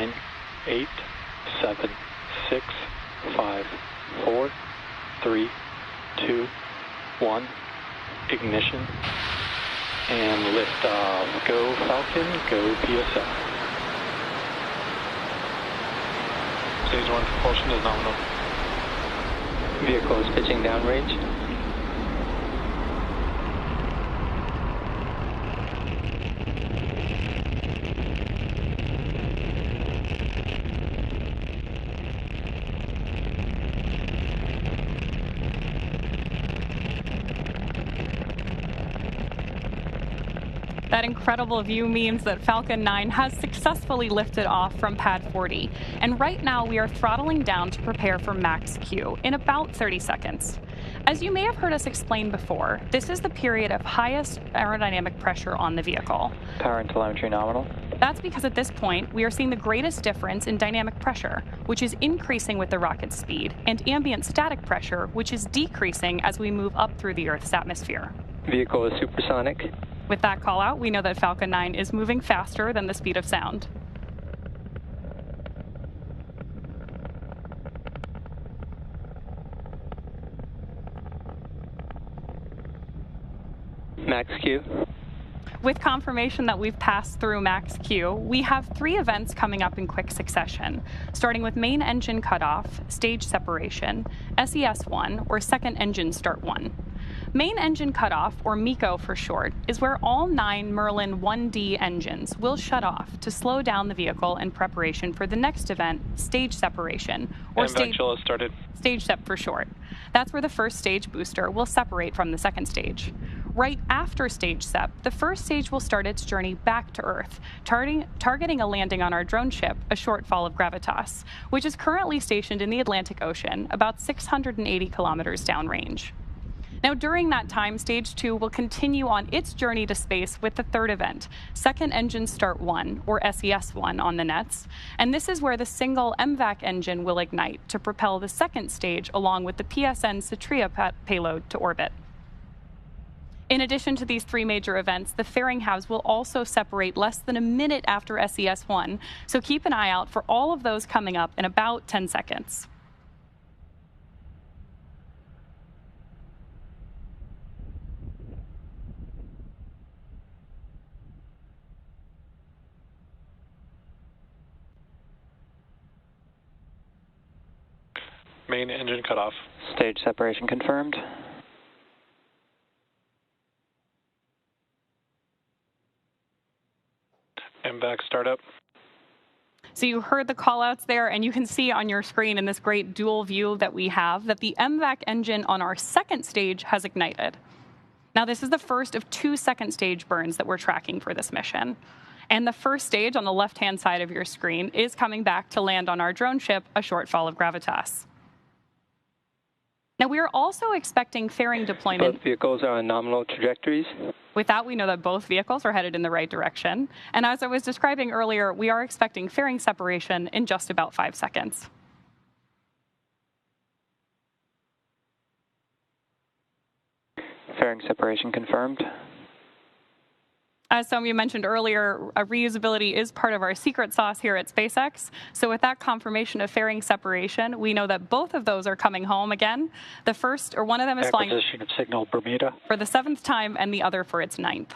9, 8, 7, 6, 5, 4, 3, 2, 1. Ignition. And liftoff. Go Falcon, go PSL. Stage 1 propulsion is nominal. Vehicle is pitching downrange. That incredible view means that Falcon 9 has successfully lifted off from pad 40. And right now we are throttling down to prepare for max Q in about 30 seconds. As you may have heard us explain before, this is the period of highest aerodynamic pressure on the vehicle. Power and telemetry nominal. That's because at this point, we are seeing the greatest difference in dynamic pressure, which is increasing with the rocket's speed, and ambient static pressure, which is decreasing as we move up through the Earth's atmosphere. Vehicle is supersonic. With that call out, we know that Falcon 9 is moving faster than the speed of sound. Max Q. With confirmation that we've passed through max Q, we have 3 events coming up in quick succession, starting with main engine cutoff, stage separation, SES-1, or second engine start 1. Main engine cutoff, or MECO for short, is where all 9 Merlin 1D engines will shut off to slow down the vehicle in preparation for the next event, stage separation, or stage sep for short. That's where the first stage booster will separate from the second stage. Right after stage sep, the first stage will start its journey back to Earth, targeting a landing on our drone ship, a shortfall of Gravitas, which is currently stationed in the Atlantic Ocean, about 680 kilometers downrange. Now, during that time, Stage 2 will continue on its journey to space with the third event, Second Engine Start 1, or SES-1 on the nets, and this is where the single MVAC engine will ignite to propel the second stage along with the PSN Satria payload to orbit. In addition to these 3 major events, the fairing halves will also separate less than a minute after SES-1, so keep an eye out for all of those coming up in about 10 seconds. Main engine cutoff. Stage separation confirmed. MVAC startup. So you heard the callouts there, and you can see on your screen in this great dual view that we have that the MVAC engine on our second stage has ignited. Now, this is the first of 2 second stage burns that we're tracking for this mission. And the first stage on the left-hand side of your screen is coming back to land on our drone ship, a shortfall of Gravitas. Now, we are also expecting fairing deployment. Both vehicles are on nominal trajectories. With that, we know that both vehicles are headed in the right direction. And as I was describing earlier, we are expecting fairing separation in just about 5 seconds. Fairing separation confirmed. As some of you mentioned earlier, reusability is part of our secret sauce here at SpaceX. So with that confirmation of fairing separation, we know that both of those are coming home again. The first, or one of them, is flying Acquisition of signal Bermuda. for the 7th time, and the other for its 9th.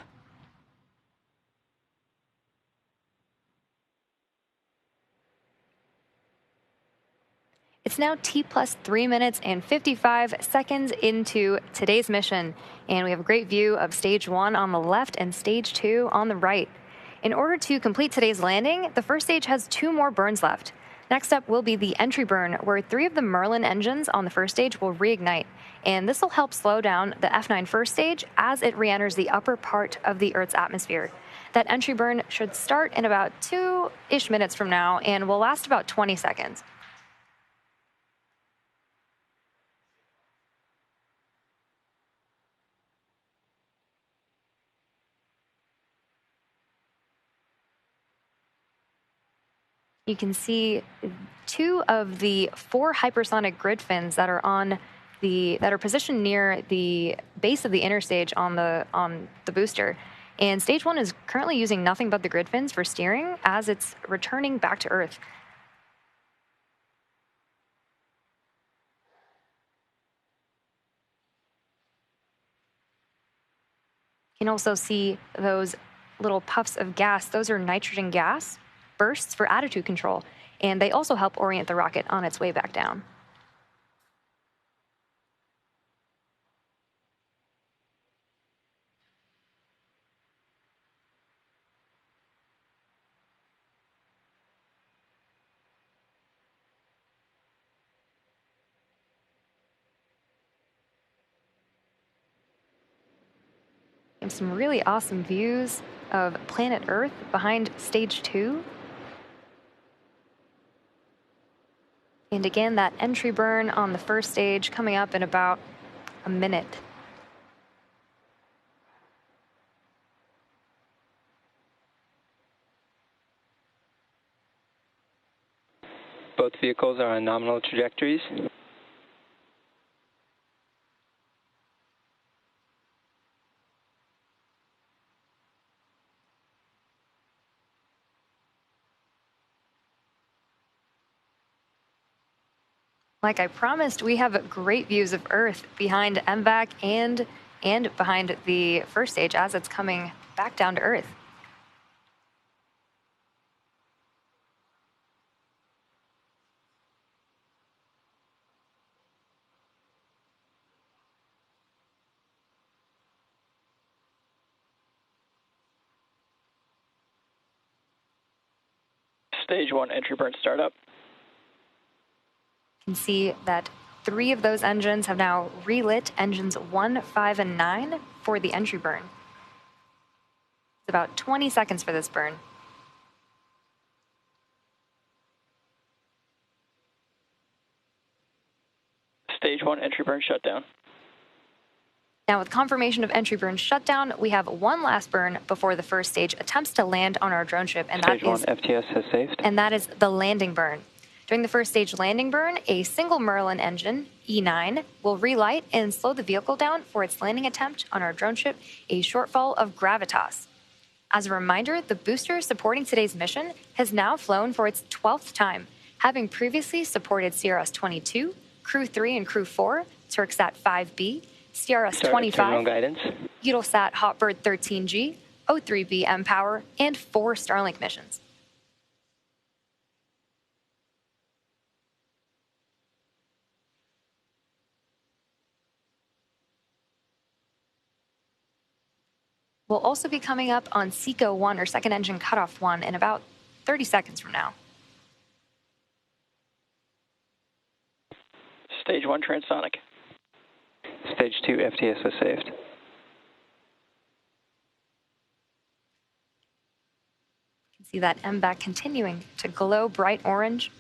It's now T+3 minutes and 55 seconds into today's mission, and we have a great view of Stage 1 on the left and Stage 2 on the right. In order to complete today's landing, the first stage has 2 more burns left. Next up will be the entry burn, where 3 of the Merlin engines on the first stage will reignite, and this will help slow down the F9 first stage as it re-enters the upper part of the Earth's atmosphere. That entry burn should start in about 2-ish minutes from now and will last about 20 seconds. You can see 2 of the 4 hypersonic grid fins that are positioned near the base of the interstage on the booster. And stage 1 is currently using nothing but the grid fins for steering as it's returning back to Earth. You can also see those little puffs of gas. Those are nitrogen gas bursts for attitude control, and they also help orient the rocket on its way back down. And some really awesome views of planet Earth behind stage 2. And again, that entry burn on the first stage coming up in about a minute. Both vehicles are on nominal trajectories. Like I promised, we have great views of Earth behind MVAC and behind the first stage as it's coming back down to Earth. Stage 1 entry burn startup. You can see that 3 of those engines have now relit engines 1, 5, and 9 for the entry burn. It's about 20 seconds for this burn. Stage 1 entry burn shutdown. Now, with confirmation of entry burn shutdown, we have one last burn before the first stage attempts to land on our drone ship, and Stage 1 FTS has saved. and that is the landing burn. During the first stage landing burn, a single Merlin engine, E9, will relight and slow the vehicle down for its landing attempt on our drone ship, a shortfall of gravitas. As a reminder, the booster supporting today's mission has now flown for its 12th time, having previously supported CRS-22, Crew 3 and Crew 4, Turksat 5B, CRS-25, Eutelsat Hotbird 13G, O3B mPOWER, and 4 Starlink missions. We'll also be coming up on SECO 1, or second engine cutoff 1, in about 30 seconds from now. Stage 1 transonic. Stage 2 FTS has saved. You can see that MVAC continuing to glow bright orange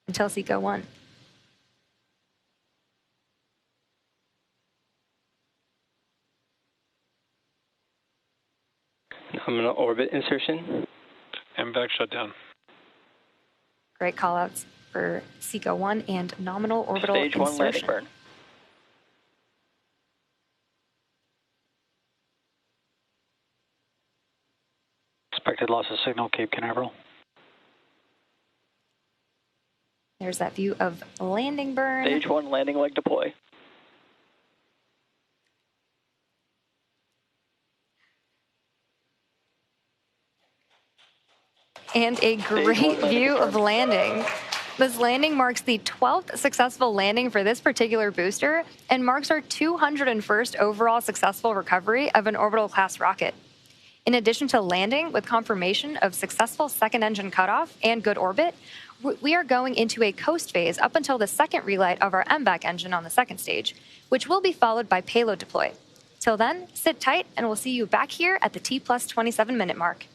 until SECO 1. Nominal orbit insertion. MVAC shutdown. Great callouts for SECO 1 and nominal orbital Stage 1 landing insertion. burn. Expected loss of signal, Cape Canaveral. There's that view of landing burn. Stage 1 landing leg deploy. And a great view of landing. This landing marks the 12th successful landing for this particular booster and marks our 201st overall successful recovery of an orbital class rocket. In addition to landing with confirmation of successful second engine cutoff and good orbit, we are going into a coast phase up until the second relight of our MVAC engine on the second stage, which will be followed by payload deploy. Till then, sit tight and we'll see you back here at the T+27 minute mark.